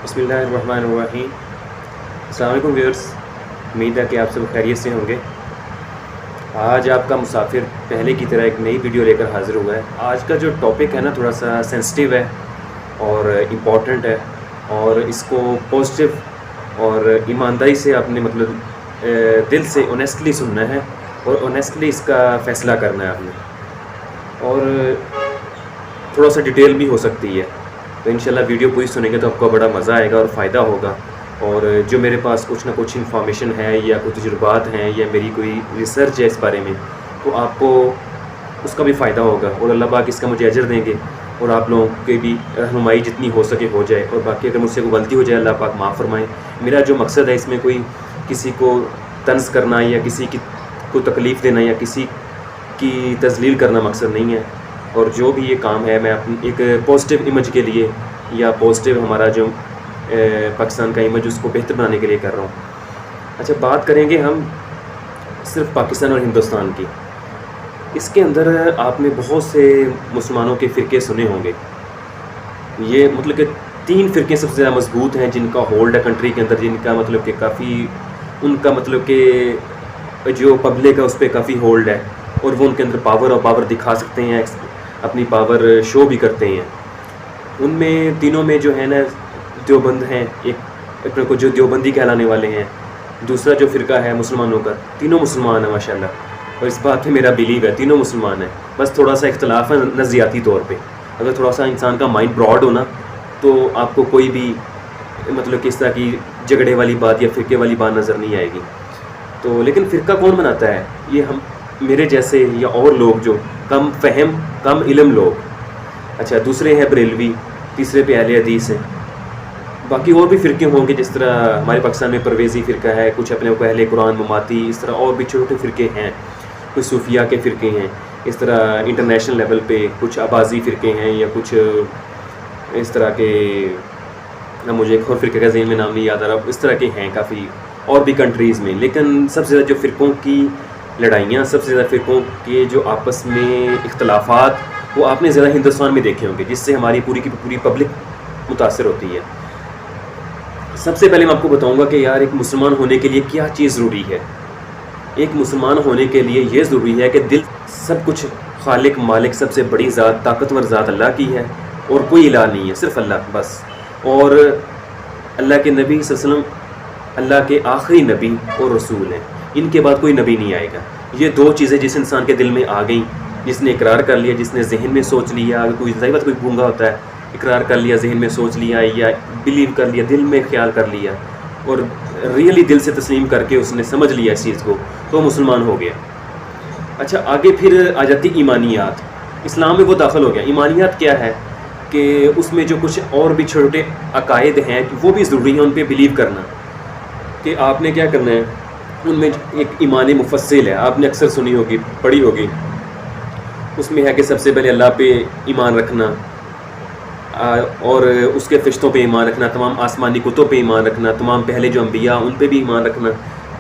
بسم اللہ الرحمن الرحیم۔ السلام علیکم ویورز، امید ہے کہ آپ سب خیریت سے ہوں گے۔ آج آپ کا مسافر پہلے کی طرح ایک نئی ویڈیو لے کر حاضر ہوا ہے۔ آج کا جو ٹاپک ہے نا تھوڑا سا سینسٹیو ہے اور امپورٹنٹ ہے، اور اس کو پازیٹیو اور ایمانداری سے آپ نے دل سے اونیسٹلی سننا ہے اور اونیسٹلی اس کا فیصلہ کرنا ہے آپ نے، اور تھوڑا سا ڈیٹیل بھی ہو سکتی ہے۔ تو انشاءاللہ ویڈیو پوری سنیں گے تو آپ کو بڑا مزہ آئے گا اور فائدہ ہوگا، اور جو میرے پاس کچھ نہ کچھ انفارمیشن ہے یا کچھ تجربات ہیں یا میری کوئی ریسرچ ہے اس بارے میں، تو آپ کو اس کا بھی فائدہ ہوگا، اور اللہ پاک اس کا مجھے اجر دیں گے، اور آپ لوگوں کی بھی رہنمائی جتنی ہو سکے ہو جائے، اور باقی اگر مجھ سے کوئی غلطی ہو جائے اللہ پاک معاف فرمائیں۔ میرا جو مقصد ہے اس میں کوئی کسی کو طنز کرنا یا کسی کو تکلیف دینا یا کسی کی تذلیل کرنا مقصد نہیں ہے، اور جو بھی یہ کام ہے میں اپنی ایک پازیٹیو امیج کے لیے یا پازیٹیو ہمارا جو پاکستان کا امیج اس کو بہتر بنانے کے لیے کر رہا ہوں۔ اچھا، بات کریں گے ہم صرف پاکستان اور ہندوستان کی۔ اس کے اندر آپ نے بہت سے مسلمانوں کے فرقے سنے ہوں گے۔ یہ کہ 3 فرقے سب سے زیادہ مضبوط ہیں جن کا ہولڈ ہے کنٹری کے اندر، جن کا کہ کافی ان کا کہ جو پبلک ہے اس پہ کافی ہولڈ ہے، اور وہ ان کے اندر پاور دکھا سکتے ہیں، اپنی پاور شو بھی کرتے ہیں۔ ان میں تینوں میں جو ہے نا دیوبند ہیں، ایک اپنے کو جو دیوبندی کہلانے والے ہیں، دوسرا جو فرقہ ہے مسلمانوں کا، تینوں مسلمان ہیں ماشاءاللہ، اور اس بات پہ میرا بلیو ہے تینوں مسلمان ہیں، بس تھوڑا سا اختلاف ہے نظریاتی طور پہ۔ اگر تھوڑا سا انسان کا مائنڈ براڈ ہونا تو آپ کو کوئی بھی کہ اس طرح کی جھگڑے والی بات یا فرقے والی بات نظر نہیں آئے گی۔ تو لیکن فرقہ کون بناتا ہے؟ یہ ہم میرے جیسے یا اور لوگ جو کم فہم کم علم لوگ۔ اچھا، دوسرے ہیں بریلوی، تیسرے پہ اہل حدیث ہیں۔ باقی اور بھی فرقے ہوں گے، جس طرح ہمارے پاکستان میں پرویزی فرقہ ہے، کچھ اپنے کو اہل قرآن مماتی، اس طرح اور بھی چھوٹے فرقے ہیں، کچھ صوفیہ کے فرقے ہیں، اس طرح انٹرنیشنل لیول پہ کچھ آبازی فرقے ہیں، یا کچھ اس طرح کے، مجھے ایک اور فرقے کا ذہن میں نام نہیں یاد آ رہا، اس طرح کے ہیں کافی اور بھی کنٹریز میں۔ لیکن سب سے زیادہ جو فرقوں کی لڑائیاں، سب سے زیادہ فرقوں کے جو آپس میں اختلافات، وہ آپ نے زیادہ ہندوستان میں دیکھے ہوں گے، جس سے ہماری پوری کی پوری پبلک متاثر ہوتی ہے۔ سب سے پہلے میں آپ کو بتاؤں گا کہ یار ایک مسلمان ہونے کے لیے کیا چیز ضروری ہے۔ ایک مسلمان ہونے کے لیے یہ ضروری ہے کہ دل سب کچھ خالق مالک سب سے بڑی ذات، طاقتور ذات اللہ کی ہے، اور کوئی الہ نہیں ہے، صرف اللہ بس، اور اللہ کے نبی صلی اللہ علیہ وسلم اللہ کے آخری نبی اور رسول ہیں، ان کے بعد کوئی نبی نہیں آئے گا۔ یہ 2 چیزیں جس انسان کے دل میں آ گئیں، جس نے اقرار کر لیا، جس نے ذہن میں سوچ لیا، کوئی ظاہر بات کوئی گونگا ہوتا ہے، اقرار کر لیا، ذہن میں سوچ لیا یا بلیو کر لیا، دل میں خیال کر لیا، اور ریئلی دل سے تسلیم کر کے اس نے سمجھ لیا اس چیز کو، تو وہ مسلمان ہو گیا۔ اچھا، آگے پھر آ جاتی ایمانیات۔ اسلام میں وہ داخل ہو گیا۔ ایمانیات کیا ہے کہ اس میں جو کچھ اور بھی چھوٹے عقائد ہیں وہ بھی ضروری ہیں، ان پہ بلیو کرنا، کہ آپ نے کیا کرنا ہے۔ ان میں ایک ایمان مفصل ہے، آپ نے اکثر سنی ہوگی، پڑھی ہوگی۔ اس میں ہے کہ سب سے پہلے اللہ پہ ایمان رکھنا، اور اس کے فرشتوں پہ ایمان رکھنا، تمام آسمانی کتب پہ ایمان رکھنا، تمام پہلے جو انبیاء ان پہ بھی ایمان رکھنا،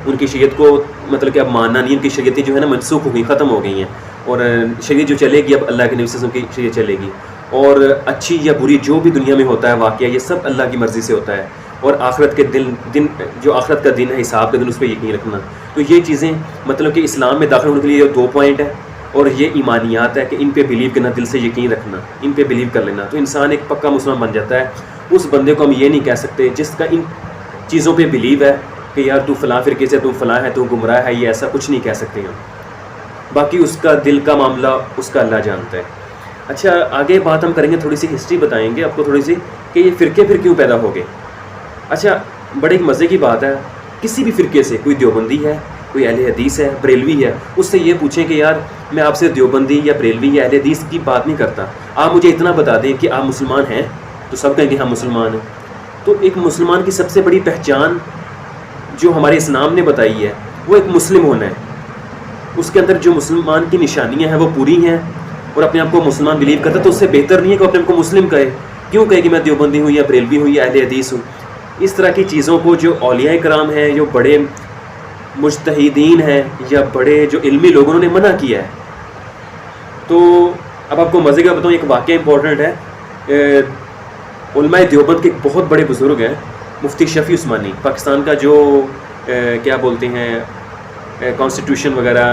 ان کی شریعت کو کہ اب ماننا نہیں، ان کی شریعتیں جو ہے نا منسوخ ہو گئی، ختم ہو گئی ہیں، اور شریعت جو چلے گی اب اللہ کے نبی صلی اللہ علیہ وسلم کی شریعت چلے گی، اور اچھی یا بری جو بھی دنیا میں ہوتا ہے واقعہ، یہ سب اللہ کی مرضی سے ہوتا ہے، اور آخرت کے دن جو آخرت کا دن ہے، حساب کا دن، اس پہ یقین رکھنا۔ تو یہ چیزیں کہ اسلام میں داخل ہونے کے لیے یہ 2 پوائنٹ ہے، اور یہ ایمانیات ہے کہ ان پہ بلیو کرنا، دل سے یقین رکھنا، ان پہ بلیو کر لینا، تو انسان ایک پکا مسلمان بن جاتا ہے۔ اس بندے کو ہم یہ نہیں کہہ سکتے جس کا ان چیزوں پہ بلیو ہے کہ یار تو فلاں فرقے سے، تو فلاں ہے، تو گمراہ ہے، یہ ایسا کچھ نہیں کہہ سکتے ہم۔ باقی اس کا دل کا معاملہ اس کا اللہ جانتا ہے۔ اچھا، آگے بات ہم کریں گے، تھوڑی سی ہسٹری بتائیں گے آپ کو تھوڑی سی، کہ یہ فرقے پھر کیوں پیدا ہو گئے۔ اچھا، بڑے مزے کی بات ہے، کسی بھی فرقے سے، کوئی دیوبندی ہے، کوئی اہل حدیث ہے، بریلوی ہے، اس سے یہ پوچھیں کہ یار میں آپ سے دیوبندی یا بریلوی یا اہل حدیث کی بات نہیں کرتا، آپ مجھے اتنا بتا دیں کہ آپ مسلمان ہیں، تو سب کہیں گے ہم مسلمان ہیں۔ تو ایک مسلمان کی سب سے بڑی پہچان جو ہمارے اسلام نے بتائی ہے وہ ایک مسلم ہونا ہے۔ اس کے اندر جو مسلمان کی نشانیاں ہیں وہ پوری ہیں، اور اپنے آپ کو مسلمان بلیو کرتا ہے، تو اس سے بہتر نہیں ہے کہ اپنے آپ کو مسلم کہے۔ کیوں کہے کہ میں دیوبندی ہوں یا بریلوی ہوں یا اہل حدیث ہوں؟ اس طرح کی چیزوں کو جو اولیاء کرام ہیں، جو بڑے مجتہدین ہیں یا بڑے جو علمی لوگوں نے منع کیا ہے۔ تو اب آپ کو مزے کا بتاؤں، ایک واقعہ امپورٹنٹ ہے۔ علماء دیوبند کے ایک بہت بڑے بزرگ ہیں مفتی شفیع عثمانی، پاکستان کا جو کیا بولتے ہیں کانسٹیٹیوشن وغیرہ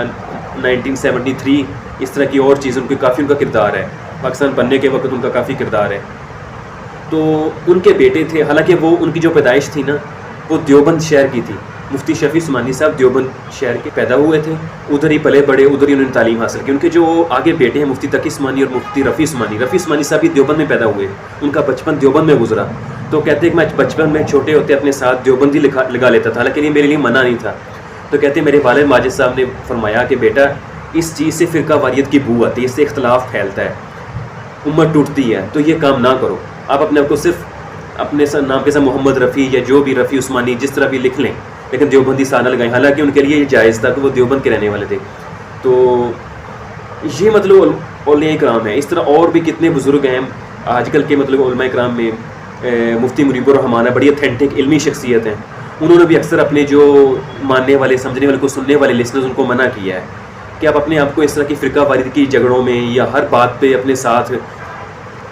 1973 اس طرح کی اور چیزیں، ان کی کافی ان کا کردار ہے، پاکستان بننے کے وقت ان کا کافی کردار ہے. تو ان کے بیٹے تھے، حالانکہ وہ ان کی جو پیدائش تھی نا وہ دیوبند شہر کی تھی. مفتی شفیع عثمانی صاحب دیوبند شہر کے پیدا ہوئے تھے، ادھر ہی پلے بڑے، ادھر ہی انہوں نے تعلیم حاصل کی. ان کے جو آگے بیٹے ہیں مفتی تقی عثمانی اور مفتی رفیع عثمانی صاحب بھی دیوبند میں پیدا ہوئے، ان کا بچپن دیوبند میں گزرا. تو کہتے ہیں کہ میں بچپن میں چھوٹے ہوتے اپنے ساتھ دیوبند ہی لگا لیتا تھا، حالانکہ یہ میرے لیے منع نہیں تھا. تو کہتے ہیں میرے والد ماجد صاحب نے فرمایا کہ بیٹا اس چیز سے فرقہ واریت کی بو آتی ہے، اس سے اختلاف پھیلتا ہے، امت ٹوٹتی ہے، تو یہ کام نہ کرو. آپ اپنے آپ کو صرف اپنے نام کے ساتھ محمد رفیع یا جو بھی رفیع عثمانی جس طرح بھی لکھ لیں، لیکن دیوبندی سانہ لگائیں. حالانکہ ان کے لیے یہ جائز تھا کہ وہ دیوبند کے رہنے والے تھے. تو یہ مطلب اولیاء کرام ہیں. اس طرح اور بھی کتنے بزرگ ہیں آج کل کے مطلب علماء کرام میں. مفتی منیب الرحمان ہے، بڑی اتھینٹک علمی شخصیت ہیں. انہوں نے بھی اکثر اپنے جو ماننے والے سمجھنے والے کو سننے والے لسنرز ان کو منع کیا ہے کہ آپ اپنے آپ کو اس طرح کی فرقہ واریت کی جھگڑوں میں یا ہر بات پہ اپنے ساتھ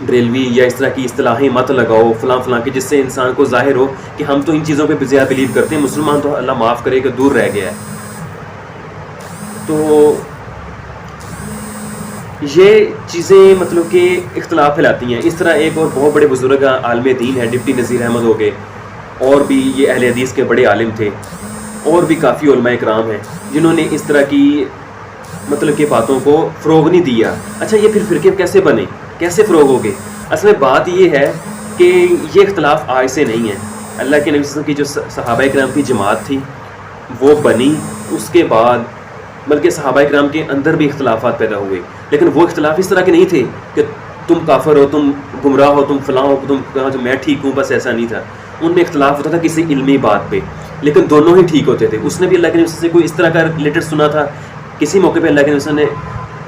بریلوی یا اس طرح کی اصطلاحیں مت لگاؤ فلاں فلاں کی، جس سے انسان کو ظاہر ہو کہ ہم تو ان چیزوں پہ زیادہ بلیو کرتے ہیں، مسلمان تو اللہ معاف کرے کہ دور رہ گیا ہے. تو یہ چیزیں مطلب کہ اختلاف پھیلاتی ہیں. اس طرح ایک اور بہت بڑے بزرگ عالم دین ہے ڈپٹی نذیر احمد ہو گئے، اور بھی یہ اہل حدیث کے بڑے عالم تھے. اور بھی کافی علماء کرام ہیں جنہوں نے اس طرح کی مطلب کہ باتوں کو فروغ نہیں دیا. اچھا یہ پھر فرقے کیسے بنے، کیسے فروغ ہو گئے؟ اصل میں بات یہ ہے کہ یہ اختلاف آج سے نہیں ہے. اللہ کے نبی صلی اللہ علیہ وسلم کی جو صحابہ کرام کی جماعت تھی وہ بنی، اس کے بعد بلکہ صحابہ کرام کے اندر بھی اختلافات پیدا ہوئے، لیکن وہ اختلاف اس طرح کے نہیں تھے کہ تم کافر ہو، تم گمراہ ہو، تم فلاں ہو، تم کہاں جو میں ٹھیک ہوں، بس ایسا نہیں تھا. ان میں اختلاف ہوتا تھا کسی علمی بات پہ، لیکن دونوں ہی ٹھیک ہوتے تھے. اس نے بھی اللہ کے نبی سے کوئی اس طرح کا ریلیٹڈ سنا تھا، کسی موقع پہ اللہ کے نبی نے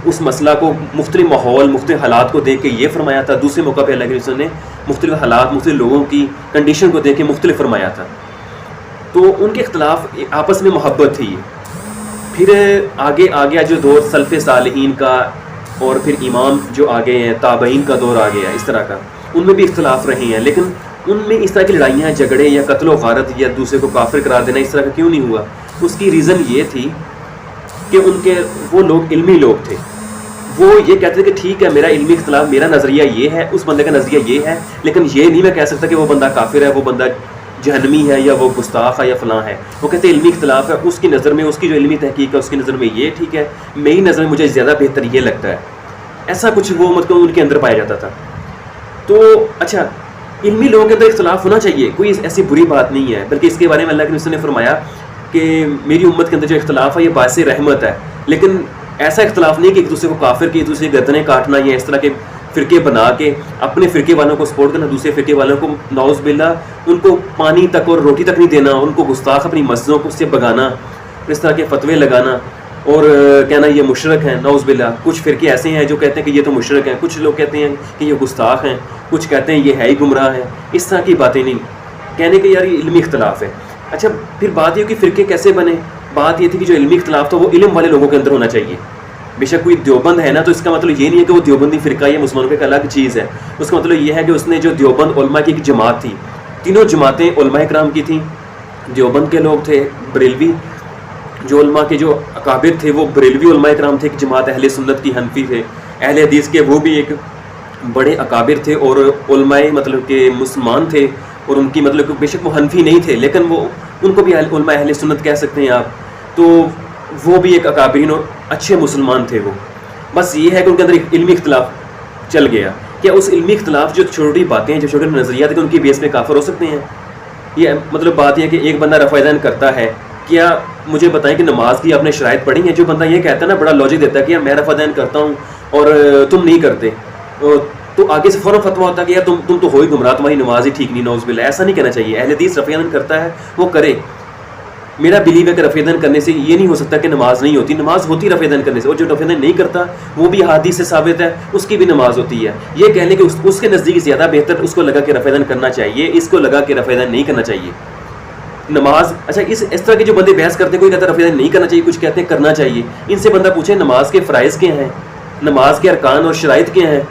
اس مسئلہ کو مختلف ماحول مختلف حالات کو دیکھ کے یہ فرمایا تھا، دوسرے موقع پہ اللہ کے نبی نے مختلف حالات مختلف لوگوں کی کنڈیشن کو دیکھ کے مختلف فرمایا تھا. تو ان کے اختلاف آپس میں محبت تھی. پھر آگے جو دور سلف صالحین کا اور پھر امام جو آگے ہیں تابعین کا دور آ گیا اس طرح کا، ان میں بھی اختلاف رہے ہیں، لیکن ان میں اس طرح کی لڑائیاں جھگڑے یا قتل و غارت یا دوسرے کو کافر قرار دینا اس طرح کا کیوں نہیں ہوا؟ اس کی ریزن یہ تھی کہ ان کے وہ لوگ علمی لوگ تھے. وہ یہ کہتے تھے کہ ٹھیک ہے میرا علمی اختلاف، میرا نظریہ یہ ہے، اس بندے کا نظریہ یہ ہے، لیکن یہ نہیں میں کہہ سکتا کہ وہ بندہ کافر ہے، وہ بندہ جہنمی ہے یا وہ گستاخ ہے یا فلاں ہے. وہ کہتے ہیں علمی اختلاف ہے، اس کی نظر میں اس کی جو علمی تحقیق ہے اس کی نظر میں یہ ٹھیک ہے، میری نظر میں مجھے زیادہ بہتر یہ لگتا ہے. ایسا کچھ وہ مطلب ان کے اندر پایا جاتا تھا. تو اچھا علمی لوگوں کے اندر اختلاف ہونا چاہیے، کوئی ایسی بری بات نہیں ہے، بلکہ اس کے بارے میں اللہ کے نبی نے فرمایا کہ میری امت کے اندر جو اختلاف ہے یہ باعث رحمت ہے. لیکن ایسا اختلاف نہیں کہ ایک دوسرے کو کافر کی، ایک دوسرے کی گردنیں کاٹنا یا اس طرح کے فرقے بنا کے اپنے فرقے والوں کو سپورٹ کرنا، دوسرے فرقے والوں کو نعوذ باللہ ان کو پانی تک اور روٹی تک نہیں دینا، ان کو گستاخ اپنی مسجدوں کو سے بگانا، اس طرح کے فتوے لگانا اور کہنا یہ مشرک ہیں نعوذ باللہ. کچھ فرقے ایسے ہیں جو کہتے ہیں کہ یہ تو مشرک ہیں، کچھ لوگ کہتے ہیں کہ یہ گستاخ ہیں، کچھ کہتے ہیں یہ ہے ہی گمراہ ہیں. اس طرح کی باتیں نہیں کہنے کہ یار یہ علمی اختلاف ہے. اچھا پھر بات یہ کہ فرقے کیسے بنے؟ بات یہ تھی کہ جو علمی اختلاف تھا وہ علم والے لوگوں کے اندر ہونا چاہیے. بے شک کوئی دیوبند ہے نا تو اس کا مطلب یہ نہیں ہے کہ وہ دیوبندی فرقہ یا مسلمانوں کی ایک الگ چیز ہے. اس کا مطلب یہ ہے کہ اس نے جو دیوبند علماء کی ایک جماعت تھی، تینوں جماعتیں علماء کرام کی تھیں. دیوبند کے لوگ تھے بریلوی، جو علماء کے جو اکابر تھے وہ بریلوی علماء کرام تھے، ایک جماعت اہل سنت کی حنفی تھے. اہل حدیث کے وہ بھی ایک بڑے اکابر تھے اور علماء مطلب کہ مسلمان تھے، اور ان کی مطلب بے شک وہ حنفی نہیں تھے لیکن وہ ان کو بھی علماء اہل سنت کہہ سکتے ہیں آپ. تو وہ بھی ایک اکابرین اور اچھے مسلمان تھے. وہ بس یہ ہے کہ ان کے اندر ایک علمی اختلاف چل گیا. کیا اس علمی اختلاف جو چھوٹی باتیں ہیں جو چھوٹے نظریات ہیں ان کی بیس پہ کافر ہو سکتے ہیں؟ یہ مطلب بات یہ ہے کہ ایک بندہ رفع دین کرتا ہے، کیا مجھے بتائیں کہ نماز کی آپ نے شرائط پڑھی ہیں؟ جو بندہ یہ کہتا ہے نا بڑا لاجک دیتا ہے کہ میں رفع دین کرتا ہوں اور تم نہیں کرتے، تو آگے سے فوراً فتویٰ ہوتا ہے کہ یار تم تو ہو ہی گمراہ، تمہاری نماز ہی ٹھیک نہیں. نعوذ باللہ. ایسا نہیں کہنا چاہیے. اہل حدیث رفع دین کرتا ہے وہ کرے. میرا بلیو ہے کہ رفع دین کرنے سے یہ نہیں ہو سکتا کہ نماز نہیں ہوتی، نماز ہوتی رفع دین کرنے سے. اور جو رفع دین نہیں کرتا وہ بھی حدیث سے ثابت ہے اس کی بھی نماز ہوتی ہے. یہ کہنے کہ اس کے نزدیک زیادہ بہتر اس کو لگا کہ رفع دین کرنا چاہیے، اس کو لگا کہ رفع دین نہیں کرنا چاہیے. نماز اچھا اس طرح کے جو بندے بحث کرتے ہیں، کوئی کہتا ہے رفع دین نہیں کرنا چاہیے، کچھ کہتے ہیں کرنا چاہیے. ان سے بندہ پوچھے نماز کے فرائض کیا ہیں، نماز کے ارکان اور شرائط کیا ہیں،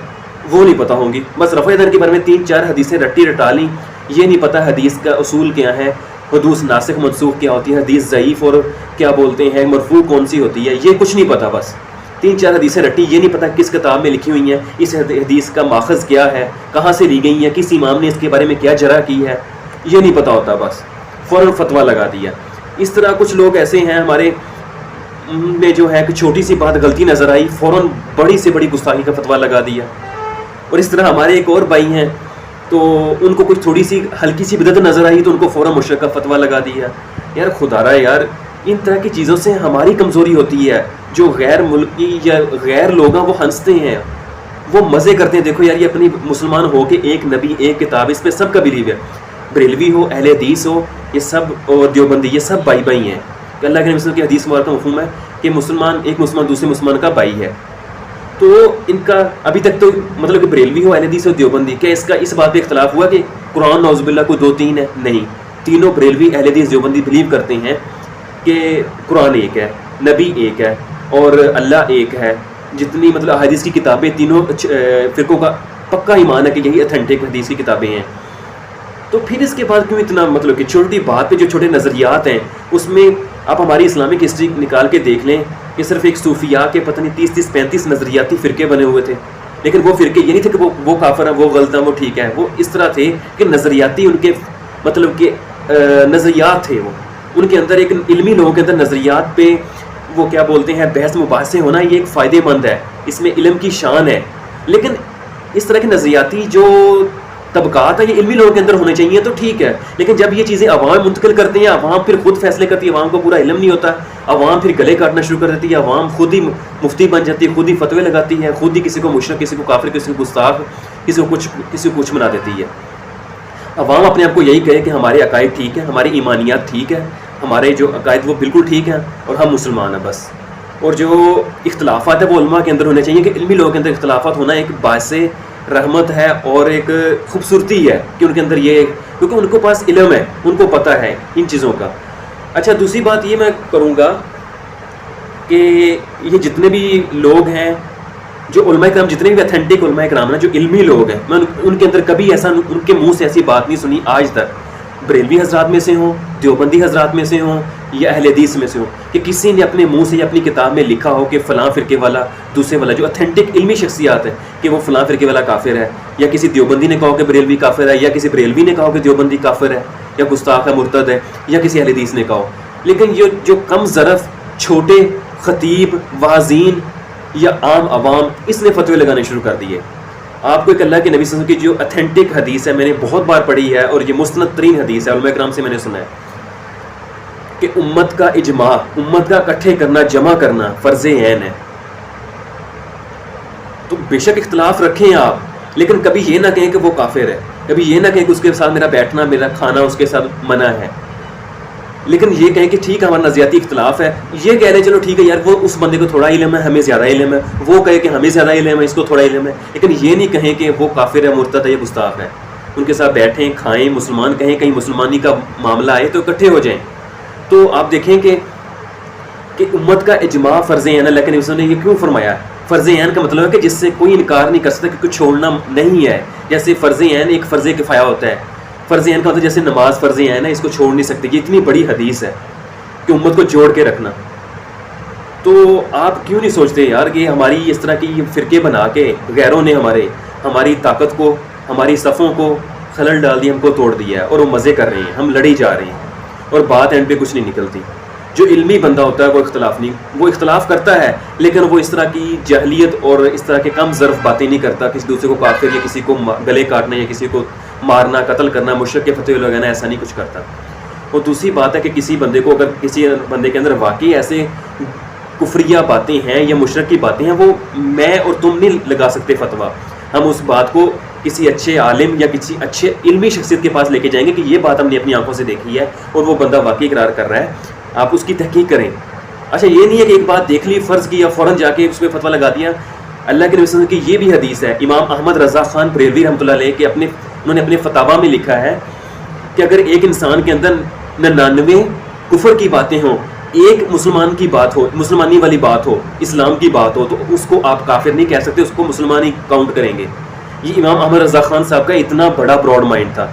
وہ نہیں پتہ ہوں گی. بس رفع یدین کے بارے میں 3-4 حدیثیں رٹی رٹا لیں. یہ نہیں پتہ حدیث کا اصول کیا ہے, حدوث ناسخ منسوخ کیا ہوتی ہے, حدیث ضعیف اور کیا بولتے ہیں مرفوع کون سی ہوتی ہے, یہ کچھ نہیں پتہ. بس 3-4 حدیثیں رٹی, یہ نہیں پتہ کس کتاب میں لکھی ہوئی ہیں, اس حدیث کا ماخذ کیا ہے, کہاں سے لی گئی ہیں, کس امام نے اس کے بارے میں کیا جرح کی ہے, یہ نہیں پتہ ہوتا. بس فوراً فتویٰ لگا دیا. اس طرح کچھ لوگ ایسے ہیں ہمارے میں جو ہے کہ چھوٹی سی بات غلطی نظر آئی, فوراً بڑی سے بڑی گستاخی کا فتویٰ لگا دیا. اور اس طرح ہمارے ایک اور بھائی ہیں, تو ان کو کچھ تھوڑی سی ہلکی سی بدعت نظر آئی تو ان کو فوراً مشرک کا فتویٰ لگا دیا. یار خدا را یار, ان طرح کی چیزوں سے ہماری کمزوری ہوتی ہے. جو غیر ملکی یا غیر لوگ ہیں وہ ہنستے ہیں, وہ مزے کرتے ہیں. دیکھو یار, یہ اپنی مسلمان ہو کے ایک نبی ایک کتاب, اس پہ سب کا بلیو ہے. بریلوی ہو, اہل حدیث ہو, یہ سب, اور دیوبندی, یہ سب بھائی بھائی ہیں. کہ اللہ کے نبی صلی اللہ علیہ وسلم کی حدیث مبارکہ کا مفہوم ہے کہ مسلمان ایک مسلمان دوسرے مسلمان کا بھائی ہے. تو ان کا ابھی تک تو مطلب کہ بریلوی ہو, اہل حدیث ہو, دیوبندی, کیا اس بات پہ اختلاف ہوا کہ قرآن نعوذ باللہ کو 2-3 ہے؟ نہیں, تینوں بریلوی, اہل حدیث, دیوبندی بلیو کرتے ہیں کہ قرآن ایک ہے, نبی ایک ہے, اور اللہ ایک ہے. جتنی مطلب حدیث کی کتابیں تینوں فرقوں کا پکا ایمان ہے کہ یہی اتھینٹک حدیث کی کتابیں ہیں. تو پھر اس کے بعد کیوں اتنا مطلب کہ چھوٹی بات پہ جو چھوٹے نظریات ہیں, اس میں آپ ہماری اسلامک ہسٹری نکال کے دیکھ لیں کہ صرف ایک صوفیاء کے پتہ نہیں 30-35 نظریاتی فرقے بنے ہوئے تھے. لیکن وہ فرقے یہ نہیں تھے کہ وہ کافر ہیں, وہ غلط ہیں, وہ ٹھیک ہے. وہ اس طرح تھے کہ نظریاتی ان کے مطلب کہ نظریات تھے. وہ ان کے اندر ایک علمی لوگوں کے اندر نظریات پہ وہ کیا بولتے ہیں بحث مباحثے ہونا, یہ ایک فائدے مند ہے, اس میں علم کی شان ہے. لیکن اس طرح کے نظریاتی جو طبقات ہیں یہ علمی لوگوں کے اندر ہونے چاہیے تو ٹھیک ہے. لیکن جب یہ چیزیں عوام منتقل کرتے ہیں, عوام پھر خود فیصلے کرتی ہے, عوام کو پورا علم نہیں ہوتا, عوام پھر گلے کاٹنا شروع کر دیتی ہے, عوام خود ہی مفتی بن جاتی ہے, خود ہی فتوے لگاتی ہے, خود ہی کسی کو مشرک, کسی کو کافر, کسی کو گستاخ, کسی کو کچھ بنا دیتی ہے. عوام اپنے آپ کو یہی کہے کہ ہمارے عقائد ٹھیک ہیں, ہماری ایمانیات ٹھیک ہے, ہمارے جو عقائد وہ بالکل ٹھیک ہیں, اور ہم مسلمان ہیں بس. اور جو اختلافات ہیں وہ علماء کے اندر ہونے چاہیے, کہ علمی لوگوں کے اندر اختلافات ہونا ایک باعث رحمت ہے اور ایک خوبصورتی ہے کہ ان کے اندر یہ, کیونکہ ان کے پاس علم ہے, ان کو پتہ ہے ان چیزوں کا. اچھا, دوسری بات یہ میں کروں گا کہ یہ جتنے بھی لوگ ہیں جو علماء کرام, جتنے بھی اتھینٹک علماء کرام ہیں, جو علمی لوگ ہیں, میں ان کے اندر کبھی ایسا, ان کے منہ سے ایسی بات نہیں سنی آج تک, بریلوی حضرات میں سے ہوں, دیوبندی حضرات میں سے ہوں, یا اہل حدیث میں سے ہوں, کہ کسی نے اپنے منہ سے یا اپنی کتاب میں لکھا ہو کہ فلاں فرقے والا, دوسرے والا, جو اتھینٹک علمی شخصیات ہے, کہ وہ فلاں فرقے والا کافر ہے, یا کسی دیوبندی نے کہا کہ بریلوی کافر ہے, یا کسی بریلوی نے کہا کہ دیوبندی کافر ہے, یا گستاخ ہے, مرتد ہے, یا کسی اہل حدیث نے کہا. لیکن یہ جو کم ظرف چھوٹے خطیب, واعظین یا عام عوام, اس نے فتوے لگانے شروع کر دیے. آپ کو ایک اللہ کے نبی صلی اللہ علیہ وسلم کی جو اتھینٹک حدیث ہے, میں نے بہت بار پڑھی ہے, اور یہ مستند ترین حدیث ہے, علماء کرام سے میں نے سنا ہے کہ امت کا اجماع, امت کا اکٹھے کرنا, جمع کرنا فرض عین ہے. تو بے شک اختلاف رکھیں آپ, لیکن کبھی یہ نہ کہیں کہ وہ کافر ہے, کبھی یہ نہ کہیں کہ اس کے ساتھ میرا بیٹھنا, میرا کھانا اس کے ساتھ منع ہے. لیکن یہ کہیں کہ ٹھیک ہے ہمارا نظریاتی اختلاف ہے, یہ کہہ رہے ہیں چلو ٹھیک ہے یار, وہ اس بندے کو تھوڑا علم ہے, ہمیں زیادہ علم ہے, وہ کہے کہ ہمیں زیادہ علم ہے, اس کو تھوڑا علم ہے. لیکن یہ نہیں کہیں کہ وہ کافر ہے, مرتد ہے, یا گستاخ ہے. ان کے ساتھ بیٹھیں, کھائیں, مسلمان کہیں, کہیں مسلمانی کا معاملہ آئے تو اکٹھے ہو جائیں. تو آپ دیکھیں کہ امت کا اجماع فرض عین ہے. لیکن اس نے یہ کیوں فرمایا؟ فرض عین کا مطلب ہے کہ جس سے کوئی انکار نہیں کر سکتا, کہ کچھ چھوڑنا نہیں ہے. جیسے فرض عین ایک فرض کفایہ ہوتا ہے, فرض عین کا مطلب جیسے نماز فرض عین ہے, اس کو چھوڑ نہیں سکتے. یہ اتنی بڑی حدیث ہے کہ امت کو جوڑ کے رکھنا. تو آپ کیوں نہیں سوچتے یار کہ ہماری اس طرح کی فرقے بنا کے غیروں نے ہماری طاقت کو, ہماری صفوں کو خلل ڈال دیا, ہم کو توڑ دیا ہے, اور وہ مزے کر رہے ہیں, ہم لڑی جا رہے ہیں, اور بات اینڈ پہ کچھ نہیں نکلتی. جو علمی بندہ ہوتا ہے وہ اختلاف کرتا ہے, لیکن وہ اس طرح کی جہلیت اور اس طرح کے کم ظرف باتیں نہیں کرتا, کسی دوسرے کو کافر یا کسی کو گلے کاٹنا یا کسی کو مارنا, قتل کرنا, مشرک کے فتوے لگانا, ایسا نہیں کچھ کرتا. اور دوسری بات ہے کہ کسی بندے کو, اگر کسی بندے کے اندر واقعی ایسے کفریہ باتیں ہیں یا مشرک کی باتیں ہیں, وہ میں اور تم نہیں لگا سکتے فتویٰ. ہم اس بات کو کسی اچھے عالم یا کسی اچھے علمی شخصیت کے پاس لے کے جائیں گے کہ یہ بات ہم نے اپنی آنکھوں سے دیکھی ہے اور وہ بندہ واقعی اقرار کر رہا ہے, آپ اس کی تحقیق کریں. اچھا, یہ نہیں ہے کہ ایک بات دیکھ لی, فرض کی, یا فوراً جا کے اس پہ فتویٰ لگا دیا. اللہ کے نبی صلی اللہ علیہ وسلم کی یہ بھی حدیث ہے, امام احمد رضا خان بریلوی رحمۃ اللہ علیہ کے انہوں نے اپنے فتاویٰ میں لکھا ہے کہ اگر ایک انسان کے اندر 99 کفر کی باتیں ہوں, ایک مسلمان کی بات ہو, مسلمانی والی بات ہو, اسلام کی بات ہو, تو اس کو آپ کافر نہیں کہہ سکتے, اس کو مسلمان ہی کاؤنٹ کریں گے. یہ امام احمد رضا خان صاحب کا اتنا بڑا براڈ مائنڈ تھا.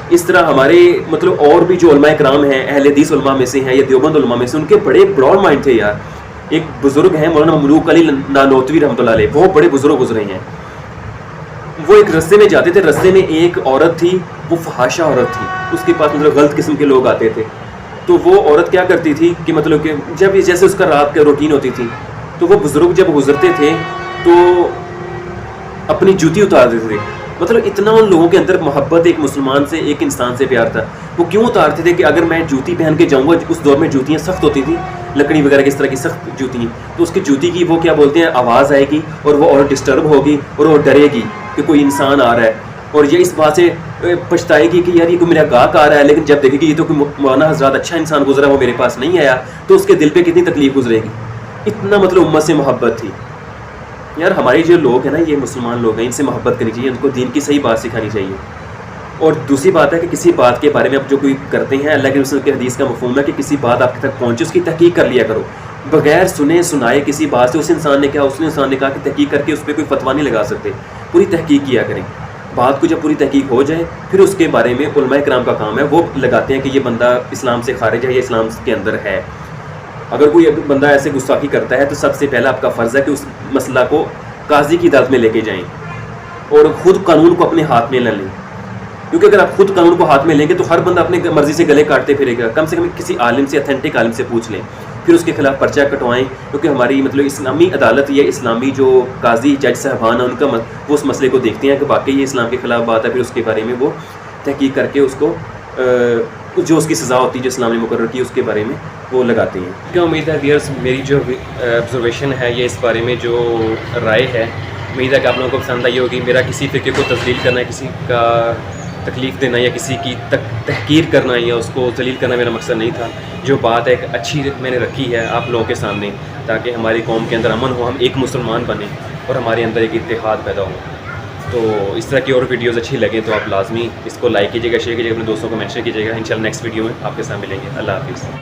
اس طرح ہمارے مطلب اور بھی جو علماء کرام ہیں اہل حدیث علماء میں سے ہیں یا دیوبند علماء میں سے, ان کے بڑے براڈ مائنڈ تھے یار. ایک بزرگ ہیں مولانا مملوک علی نانوتوی رحمۃ اللہ علیہ, بہت بڑے بزرگ گزرے ہیں. وہ ایک رستے میں جاتے تھے, رستے میں ایک عورت تھی, وہ فحاشہ عورت تھی, اس کے پاس مطلب غلط قسم کے لوگ آتے تھے. تو وہ عورت کیا کرتی تھی کہ مطلب کہ جب جیسے اس کا رات کا روٹین ہوتی تھی, تو وہ بزرگ جب گزرتے تھے تو اپنی جوتی اتار دیتے تھے. مطلب اتنا ان لوگوں کے اندر محبت ایک مسلمان سے, ایک انسان سے پیار تھا. وہ کیوں اتارتے تھے کہ اگر میں جوتی پہن کے جاؤں گا, اس دور میں جوتیاں سخت ہوتی تھیں, لکڑی وغیرہ کی اس طرح کی سخت جوتی, تو اس کی جوتی کی وہ کیا بولتے ہیں آواز آئے گی اور وہ اور ڈسٹرب ہوگی اور وہ ڈرے گی کہ کوئی انسان آ رہا ہے, اور یہ اس بات سے پچھتائے گی کہ یار یہ کوئی میرا گاہک آ رہا ہے. لیکن جب دیکھے گی یہ تو کوئی مولانا حضرات اچھا انسان گزرا, وہ میرے پاس نہیں آیا, تو اس کے دل پہ کتنی تکلیف گزرے گی. اتنا مطلب امت سے محبت تھی یار. ہمارے جو لوگ ہیں نا, یہ مسلمان لوگ ہیں, ان سے محبت کرنی چاہیے, ان کو دین کی صحیح بات سکھانی چاہیے. اور دوسری بات ہے کہ کسی بات کے بارے میں آپ جو کوئی کرتے ہیں, اللہ کے رسول کے حدیث کا مفہوم ہے کہ کسی بات آپ تک پہنچے اس کی تحقیق کر لیا کرو. بغیر سنے سنائے کسی بات سے اس انسان نے کہا, اس نے انسان نے کہا کہ تحقیق کر کے اس پہ کوئی فتویٰ نہیں لگا سکتے. پوری تحقیق کیا کریں. بات کو جب پوری تحقیق ہو جائے پھر اس کے بارے میں علماء کرام کا کام ہے, وہ لگاتے ہیں کہ یہ بندہ اسلام سے خارج ہے یا اسلام کے اندر ہے. اگر کوئی بندہ ایسے گستاخی کرتا ہے تو سب سے پہلا آپ کا فرض ہے کہ اس مسئلہ کو قاضی کی عدالت میں لے کے جائیں اور خود قانون کو اپنے ہاتھ میں نہ لیں. کیونکہ اگر آپ خود قانون کو ہاتھ میں لیں گے تو ہر بندہ اپنے مرضی سے گلے کاٹتے پھرے گا. کم سے کم کسی عالم سے, اتھینٹک عالم سے پوچھ لیں, پھر اس کے خلاف پرچہ کٹوائیں. کیونکہ ہماری مطلب اسلامی عدالت یا اسلامی جو قاضی جج صاحبان ہیں, ان کا وہ اس مسئلے کو دیکھتے ہیں کہ واقعی یہ اسلام کے خلاف بات ہے, پھر اس کے بارے میں وہ تحقیق کر کے اس کو جو اس کی سزا ہوتی ہے جو اسلام نے مقرر کی اس کے بارے میں وہ لگاتے ہیں. کیا امید ہے ویئرس, میری جو آبزرویشن ہے یہ اس بارے میں جو رائے ہے, امید ہے کہ آپ لوگوں کو پسند آئی ہوگی. میرا کسی فرقے کو تذلیل کرنا, کسی کا تکلیف دینا یا کسی کی تحقیر کرنا یا اس کو ذلیل کرنا میرا مقصد نہیں تھا. جو بات ہے ایک اچھی میں نے رکھی ہے آپ لوگوں کے سامنے, تاکہ ہماری قوم کے اندر امن ہو, ہم ایک مسلمان بنیں اور ہمارے اندر ایک اتحاد پیدا ہو. تو اس طرح کی اور ویڈیوز اچھی لگیں تو آپ لازمی اس کو لائک کیجیے گا, شیئر کیجیے گا, اپنے دوستوں کو مینشن کیجیے گا. انشاءاللہ نیکسٹ ویڈیو میں آپ کے ساتھ ملیں گے. اللہ حافظ.